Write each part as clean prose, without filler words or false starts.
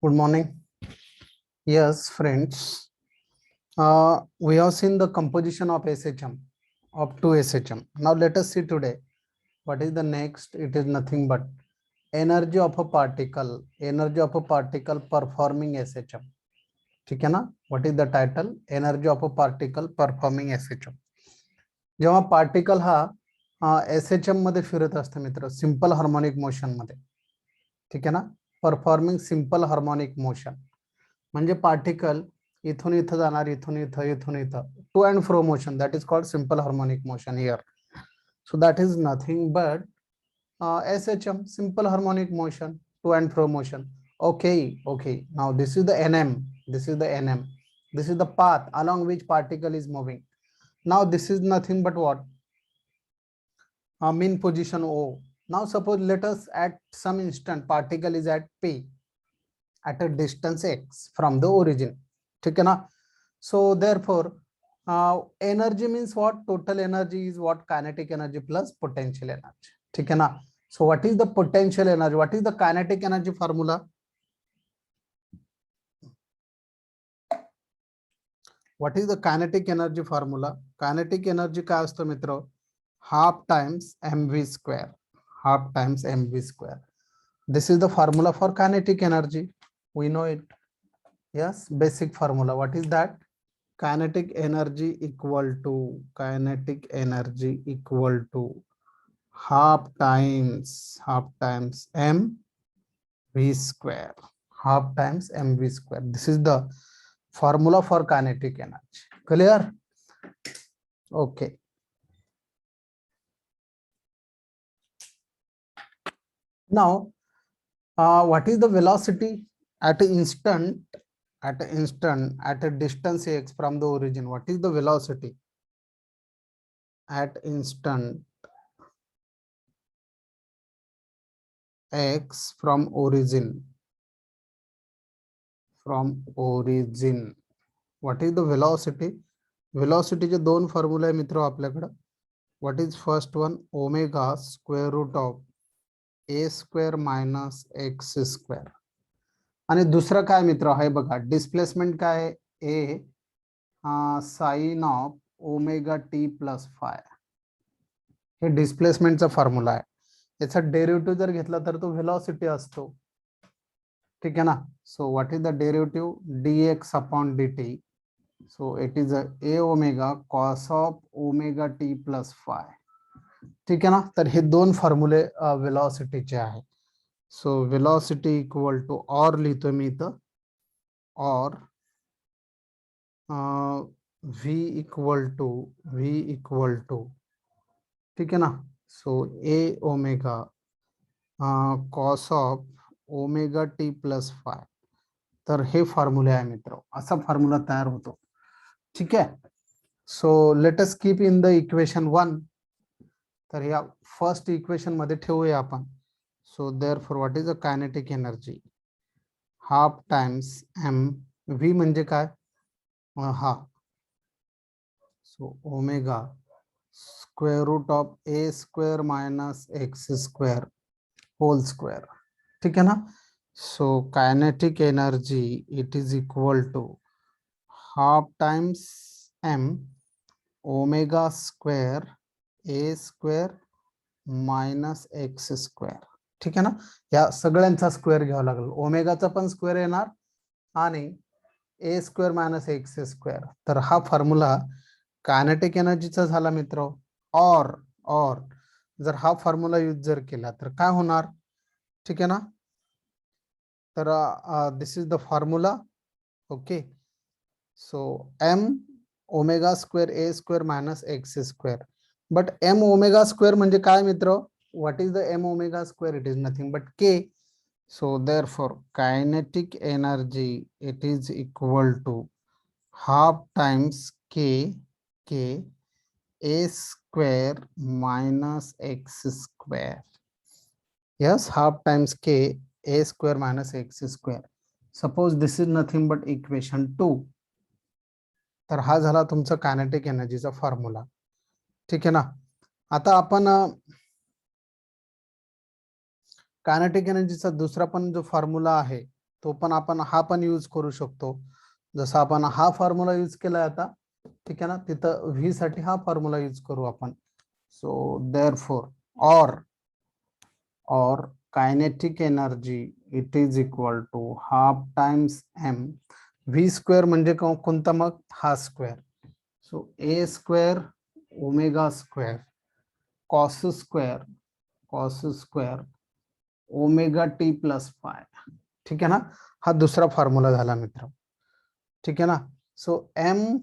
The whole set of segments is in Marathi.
Good morning. Yes, friends. We have seen the composition of SHM, up to SHM. Now let us see today what is the next. It is nothing but energy of a particle. Energy of a particle performing SHM. ठीक है ना? What is the title? Energy of a particle performing SHM. जेव्हा पार्टिकल हा SHM मध्ये फिरत असतो मित्र, सिंपल हार्मोनिक मोशन मध्ये, ठीक आहे ना, परफॉर्मिंग सिंपल हार्मोनिक मोशन म्हणजे पार्टिकल इथून इथं जाणार, इथून इथं, इथून इथं, to and fro motion, that is called simple harmonic motion here. So that is nothing but SHM, simple harmonic motion, to and fro motion. Okay, now this is the NM, this is the NM, this is the path along which particle is moving. Now this is nothing but what? Mean position O. Now suppose let us at some instant particle is at P at a distance x from the origin, ठीक है ना? So therefore energy means what? Total energy is what? Kinetic energy plus potential energy, ठीक है ना? So what is the potential energy? What is the kinetic energy formula? What is the kinetic energy formula? Kinetic energy काय असतो मित्र? Half times mv square. Half times mv square. This is the formula for kinetic energy. We know it. Yes, basic formula. What is that? Kinetic energy equal to half times m v square. Half times mv square. This is the formula for kinetic energy. Clear? Okay. Now, what is the velocity at an instant? At a distance x from the origin? What is the velocity at instant x from origin? What is the velocity? Velocity चे दोन फॉर्म्युला आहे मित्र आपल्याकडे. What is first one? Omega square root of a square minus x square. आणि दुसरं काय मित्र आहे बघा, डिस्प्लेसमेंट काय आहे? a sine of omega t plus phi. हे डिस्प्लेसमेंटचा फॉर्म्युला आहे. याचा डेरिव्हेटिव्ह जर घेतला तर तो व्हेलॉसिटी असतो, ठीक आहे ना? So what is the derivative? dx upon dt. So it is a omega cos of omega t plus phi, ठीक आहे ना? तर हे दोन फॉर्म्युले व्हेलॉसिटीचे आहे. सो व्हेलॉसिटी इक्वल टू और लिहितो मी इथं, और v इक्वल टू, ठीक है ना? So a omega cos of omega t plus five. तर हे फॉर्म्युले आहे मित्र, असा फॉर्म्युला तयार होतो, ठीक आहे? So let us keep in the equation 1. तर या फर्स्ट इक्वेशन मध्ये ठेवूया आपण. So therefore what is the kinetic energy? Half times m. v म्हणजे काय? हा, so omega square root of a square minus x square whole square, ठीक है ना? So kinetic energy it is equal to half times m omega square a square minus x square, ठीक है ना? या सगळ्यांचा स्क्वेअर घ्यावा लागेल. ओमेगाचा पण स्क्वेअर येणार आणि a square minus x square. तर हा फॉर्म्युला कायनेटिक एनर्जीचा झाला मित्र. और जर हा फॉर्म्युला यूज जर केला तर काय होणार, ठीक आहे ना? तर this is the formula. Okay, so m omega square a square minus x square. But m omega square म्हणजे काय मित्र? What is the m omega square? It is nothing but k. So therefore kinetic energy it is equal to half times k a square minus x square. Yes, half times k a square minus x square. Suppose this is nothing but equation 2. तर हा झाला तुमचा कायनेटिक एनर्जीचा फॉर्म्युला, ठीक आहे ना? आता आपण कायनेटिक एनर्जीचा दुसरा पण जो फॉर्म्युला आहे तो पण आपण हा पण यूज करू शकतो. जसं आपण हा फॉर्म्युला यूज केलाय आता, ठीक आहे ना, तिथं व्ही साठी हा फॉर्म्युला यूज करू आपण. So therefore or kinetic energy it is equal to half times m v square म्हणजे कोणता मग हा square. So a square omega square cos square omega t plus phi. ठीक आहे ना, हा दुसरा फॉर्म्युला झाला मित्र. ठीक आहे ना. सो m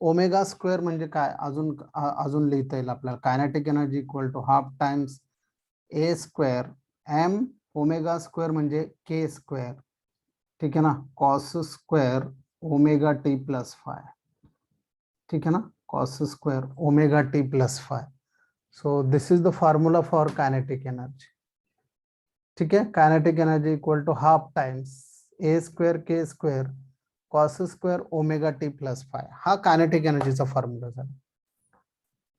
ओमेगा स्क्वेअर म्हणजे काय, अजून लिहिता येईल आपल्याला. Kinetic energy equal to half times a square m omega square म्हणजे के स्क्वेअर. ठीक आहे ना, cos square omega t plus phi. ठीक आहे ना, cos square omega t plus phi. So this is the formula for kinetic energy. ठीक है, kinetic energy equal to half times a square k square cos square omega t plus phi. हा कायनेटिक एनर्जीचा फॉर्म्युला झाला.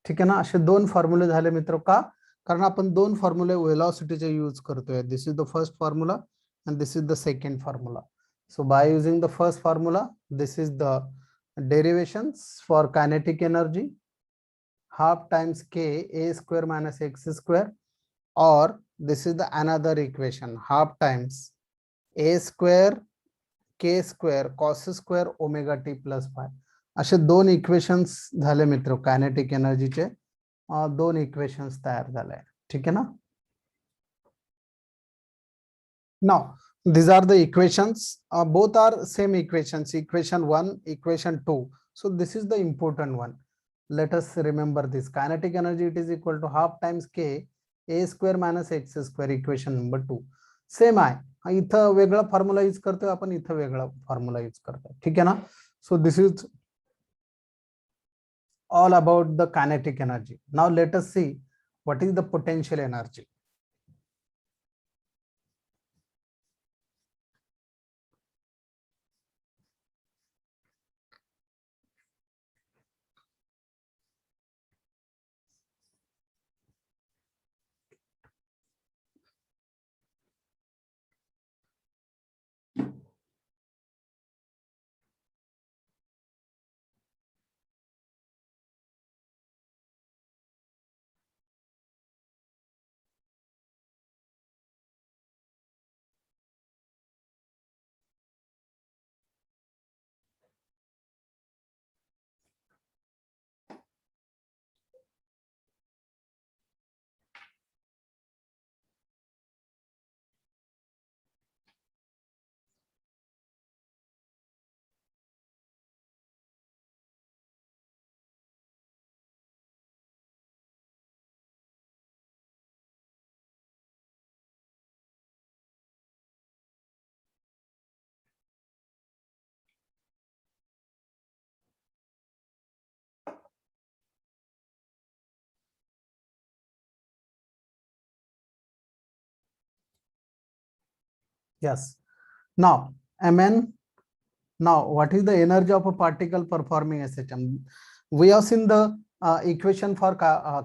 ठीक आहे ना, असे दोन फॉर्म्युले झाले मित्र. का, कारण आपण दोन फॉर्म्युले वेलॉसिटीचे यूज करतोय. This is the first formula and this is the second formula. So by using the first formula, this is the derivations for kinetic energy, half times k a square minus x square, or this is the another equation, half times a square k square cos square omega t plus phi. असे दोन इक्वेशन्स झाले मित्र, कायनेटिक एनर्जीचे दोन इक्वेशन्स तयार झाले. ठीक आहे ना. Now these are the equations, both are same equations, equation 1 equation 2. So this is the important one. Let us remember this. Kinetic energy it is equal to half times k a square minus x square, equation number 2. Same आहे. इथं वेगळा फॉर्म्युला यूज करतोय आपण, इथं वेगळा फॉर्म्युला यूज करतोय. ठीक आहे ना. So this is all about the kinetic energy. Now let us see what is the potential energy. Yes. Now, Mn. Now, what is the energy of a particle performing SHM? We have seen the equation for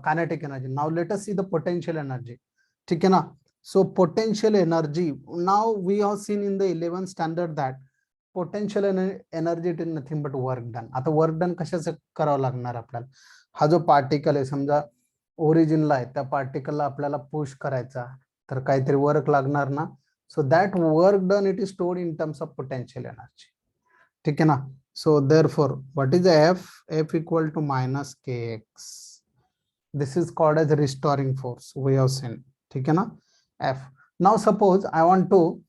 kinetic energy. Now, let us see the potential energy. ठीक है ना. So, potential energy. Now, we have seen in the 11th standard that potential energy it is nothing but work done. आता वर्क डन कशाचं करावं लागणार आपल्याला. हा जो पार्टिकल आहे समजा ओरिजिनला आहे, त्या पार्टिकलला आपल्याला पुश करायचा, तर काहीतरी वर्क लागणार ना. So that work done it is stored in terms of potential energy. ठीक है ना. So therefore what is the f equal to minus kx. This is called as restoring force, we have seen. ठीक है ना, f. Now suppose I want to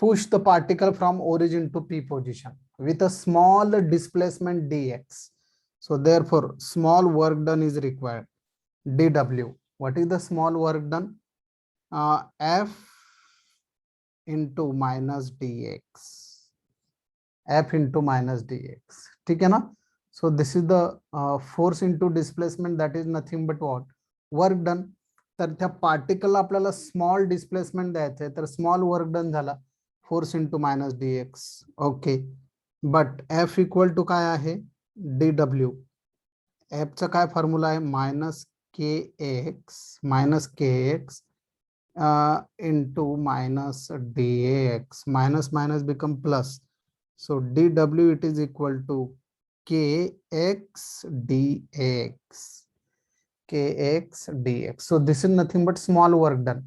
push the particle from origin to p position with a small displacement dx. So therefore small work done is required, dw. What is the small work done? F into minus dx, f into minus dx. ठीक है ना. So this is the force into displacement, that is nothing but what, work done. तर त्या पार्टिकल आपल्याला स्मॉल डिस्प्लेसमेंट द्यायचं आहे, तर स्मॉल वर्क डन झाला, force into minus dx. Okay, but f equal to काय आहे, dw. f चा काय फॉर्म्युला आहे, minus kx into minus dAx. Minus minus become plus. So dW it is equal to kx dx. Kx dx. So this is nothing but small work done.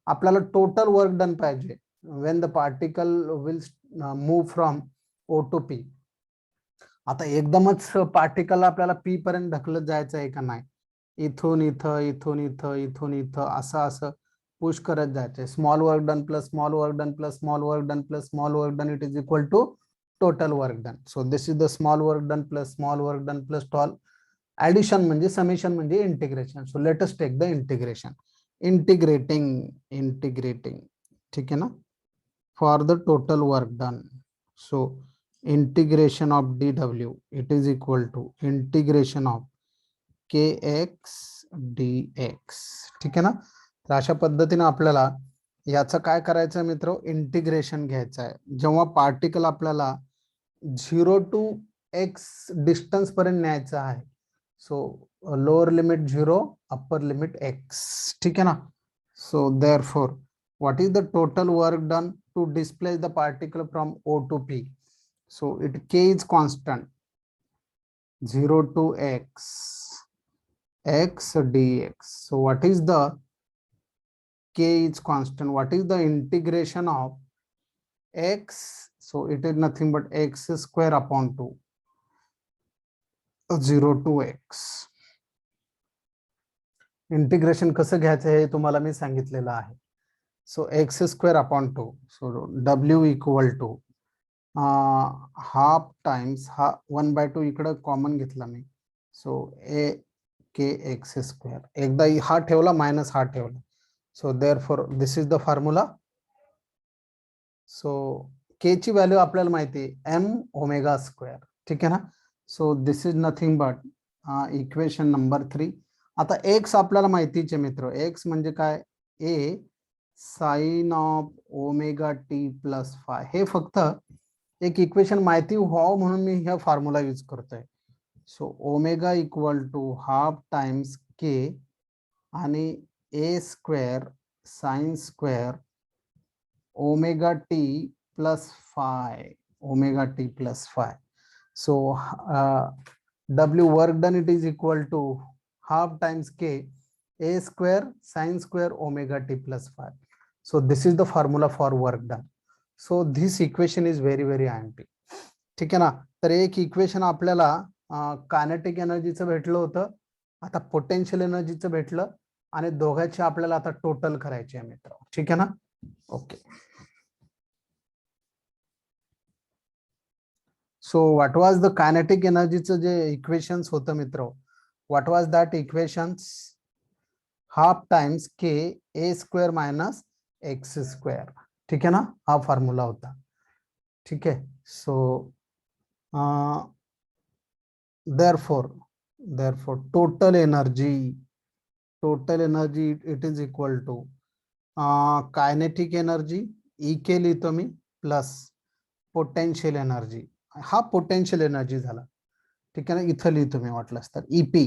आपल्याला total work done पाहिजे when the particle will move from O to P. आता एकदमच पार्टिकल आपल्याला पी पर्यंत ढकलत जायचं आहे का नाही, इथून इथं इथून इथं इथून इथं असं असं पुश करत जायचंय. Small work done plus small work done plus small work done plus small work done it is equal to total work done. So this is the small work done plus small work done plus total addition म्हणजे समेशन म्हणजे integration. So let us take the integration. Integrating ठीक आहे ना, for the total work done. So integration of dw it is equal to integration of kx dx. ठीक आहे ना. तर अशा पद्धतीने आपल्याला याचं काय करायचं मित्र, इंटिग्रेशन घ्यायचं आहे. जेव्हा पार्टिकल आपल्याला 0 टू x डिस्टन्स पर्यंत न्यायचं आहे. So lower limit 0 upper limit x. ठीक आहे ना. So therefore what is the total work done to displace the particle from O to P? So it k is constant 0 to x dx. So what is the k is constant? What is the integration of x? So it is nothing but x square upon 2 0 to x. Integration कसं घ्यायचं हे तुम्हाला मी सांगितलेलं आहे. So x square upon 2. So डब्ल्यू इक्वल टू हाफ टाइम्स हा 1/2 इकडं कॉमन घेतला मी. So a k x square, एकदा हा ठेवला मायनस हा ठेवला. So therefore this is the formula. So k ची व्हॅल्यू आपल्याला माहिती आहे एम ओमेगा स्क्वेअर. ठीक आहे ना. So this is nothing but equation number 3. आता एक्स आपल्याला माहितीच आहे मित्र. एक्स म्हणजे काय, a sine of omega t plus phi. हे फक्त एक इक्वेशन माहिती व्हावं म्हणून मी हा फॉर्म्युला यूज करतोय. So omega equal to half times k आणि a square sine square omega t plus phi. Omega t plus phi. So डब्ल्यू work done it is equal to half times k a square sin square omega t plus 5. So this is the formula for work done. So this equation is very very handy. ठीक आहे ना. तर एक इक्वेशन आपल्याला कायनेटिक एनर्जीचं भेटलं होतं, आता पोटेन्शियल एनर्जीचं भेटलं आणि दोघांची आपल्याला आता टोटल करायची आहे मित्र. ठीक आहे ना. Okay. So what was the kinetic एनर्जीचं जे इक्वेशन्स होतं मित्र, what was that equations? Half times k a square minus x square. ठीक आहे ना, हा फॉर्म्युला होता. ठीक आहे. So therefore total energy it is equal to kinetic energy E k लिहितो मी प्लस पोटेन्शियल एनर्जी. हा पोटेन्शियल एनर्जी झाला. ठीक आहे ना. इथं लिहितो मी वाटलंच तर EP.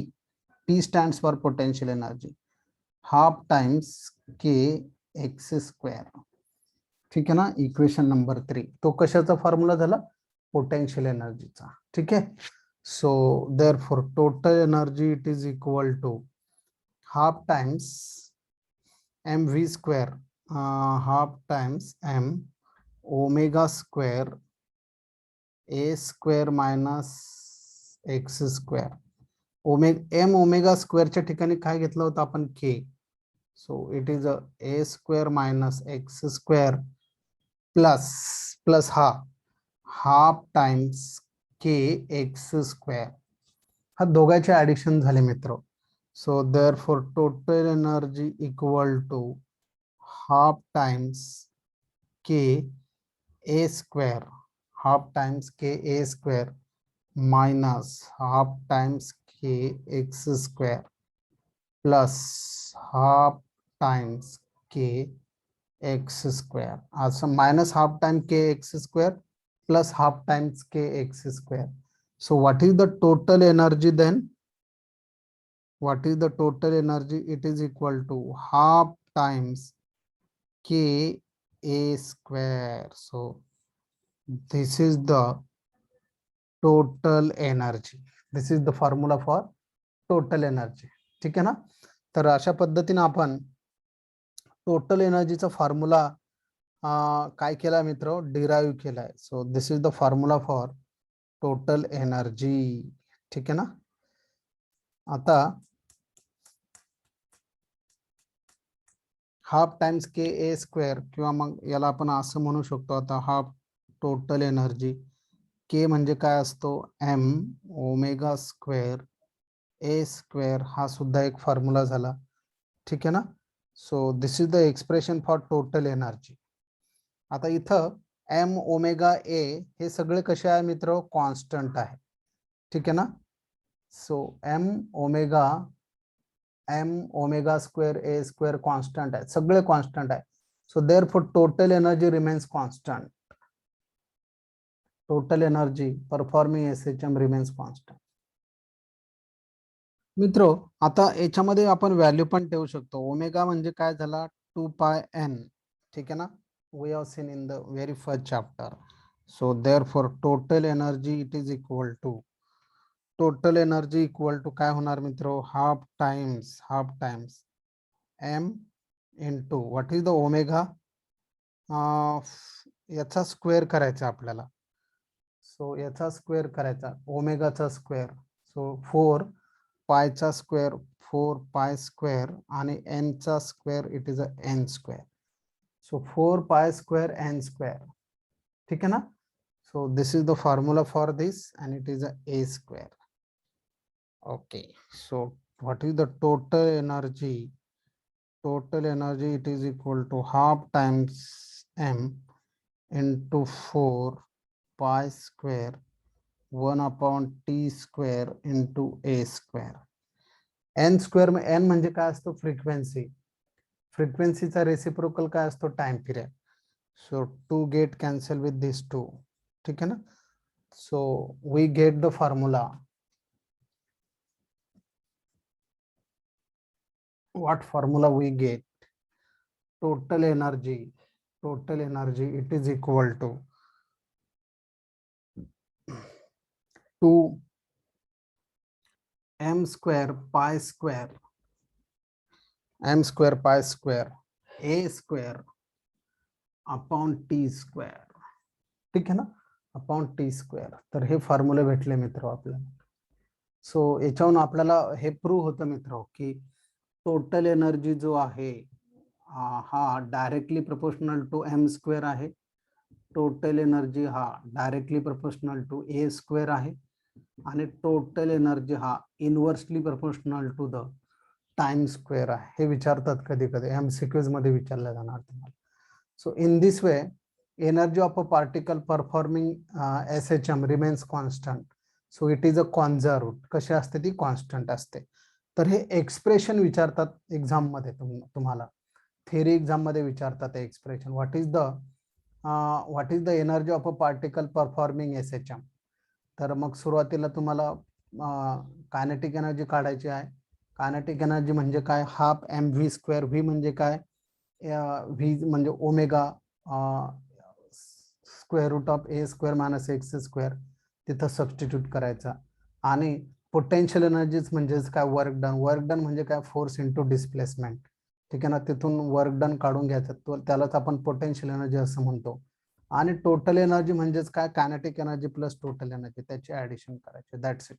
P stands for potential energy. Half times k x square. ठीक आहे ना. Equation number 3. तो कशाचा फॉर्म्युला झाला, पोटेन्शियल एनर्जीचा. ठीक आहे. So therefore total energy it is equal to half times m v square, half times m omega square a square minus x square. M omega स्क्वेअरच्या ठिकाणी काय घेतलं होतं आपण, k. So it is a square minus x square plus हा half times k x square. हा दोघांचे ऍडिशन झाले मित्र. So therefore total energy equal to half times k a square, half times k a square minus half times k x square plus half times k x square. असं minus half time k x square plus half times k x square. So what is the total energy then? What is the total energy? It is equal to half times K A square. So this is the total energy. This is the formula for total energy. ठीक आहे ना. तर अशा पद्धतीने आपण टोटल एनर्जीचा फॉर्म्युला काय केला मित्र, डिराईव्ह केलाय. So this is the formula for total energy. ठीक आहे ना. आता half times k a square, किंवा मग याला आपण असं म्हणू शकतो आता हाफ टोटल एनर्जी. के म्हणजे काय असतो, M omega square a square, हा सुद्धा एक फॉर्म्युला झाला. ठीक आहे ना. So this is the expression for total energy. आता इथं एम ओमेगा ए हे सगळे कसे आहे मित्र, कॉन्स्टंट आहे. ठीक आहे ना. So M omega square a square constant आहे, सगळे कॉन्स्टंट आहे. So therefore total energy remains constant. Total energy performing SHM remains constant. मित्रो, आता याच्यामध्ये आपण व्हॅल्यू पण ठेवू शकतो. ओमेगा म्हणजे काय झाला, 2πn. ठीक आहे ना. We have seen in the very first chapter. So therefore total energy it is equal to, total energy equal to काय होणार मित्रो, half times m into what is the omega, याचा स्क्वेअर करायचा आपल्याला. सो याचा स्क्वेअर करायचा, ओमेगाचा स्क्वेअर. सो 4 पायचा स्क्वेअर 4 पाय स्क्वेअर आणि एन चा square it is a n square. So 4 pi square n square. ठीक आहे ना. So this is the formula for this and it is a A square. Okay. So what is the total energy, total energy it is equal to half times m into 4 pi square 1 upon t square into a square. n square में n म्हणजे काय असतो, फ्रिक्वेन्सी. फ्रिक्वेन्सीचा रेसिप्रोकल काय असतो, time period. So 2 get cancel with this 2. ठीक आहे ना. So we get the formula. what formula we get, total energy it is equal to 2 m square pi square a square upon t square. ठीक आहे ना, अपॉन टी स्क्वेअर. तर हे फॉर्म्युले भेटले मित्र आपल्याला. सो याच्यावरून आपल्याला हे प्रूव्ह होतं मित्र की टोटल एनर्जी जो आहे हा directly proportional to m square आहे. टोटल एनर्जी हा directly proportional to a square आहे. आणि टोटल एनर्जी हा inversely proportional to the time square आहे. हे विचारतात कधी कधी, एमसीक्यूज मध्ये विचारलं जाणार तुम्हाला. So in this way energy of a particle performing SHM remains constant. So it is a conserved. कशी असते ती, कॉन्स्टंट असते. तर हे एक्सप्रेशन विचारतात एक्झाम मध्ये तुम्हाला, थेरी एक्झाम मध्ये विचारतात हे expression. What is the energy of a particle performing SHM. तर मग सुरुवातीला तुम्हाला कायनेटिक एनर्जी काढायची आहे. कायनेटिक एनर्जी म्हणजे काय, half m v square. V म्हणजे काय, व्ही म्हणजे omega square root of a square minus x square, तिथं सबस्टिट्यूट करायचा. आणि पोटेन्शियल एनर्जीज म्हणजेच काय, वर्क डन म्हणजे काय, फोर्स इंटू डिस्प्लेसमेंट. ठीक आहे ना. तिथून वर्क डन काढून घ्यायचं, तो त्यालाच आपण पोटेन्शियल एनर्जी असं म्हणतो. आणि टोटल एनर्जी म्हणजेच काय, kinetic energy plus total energy, त्याची ऍडिशन करायची. That's it.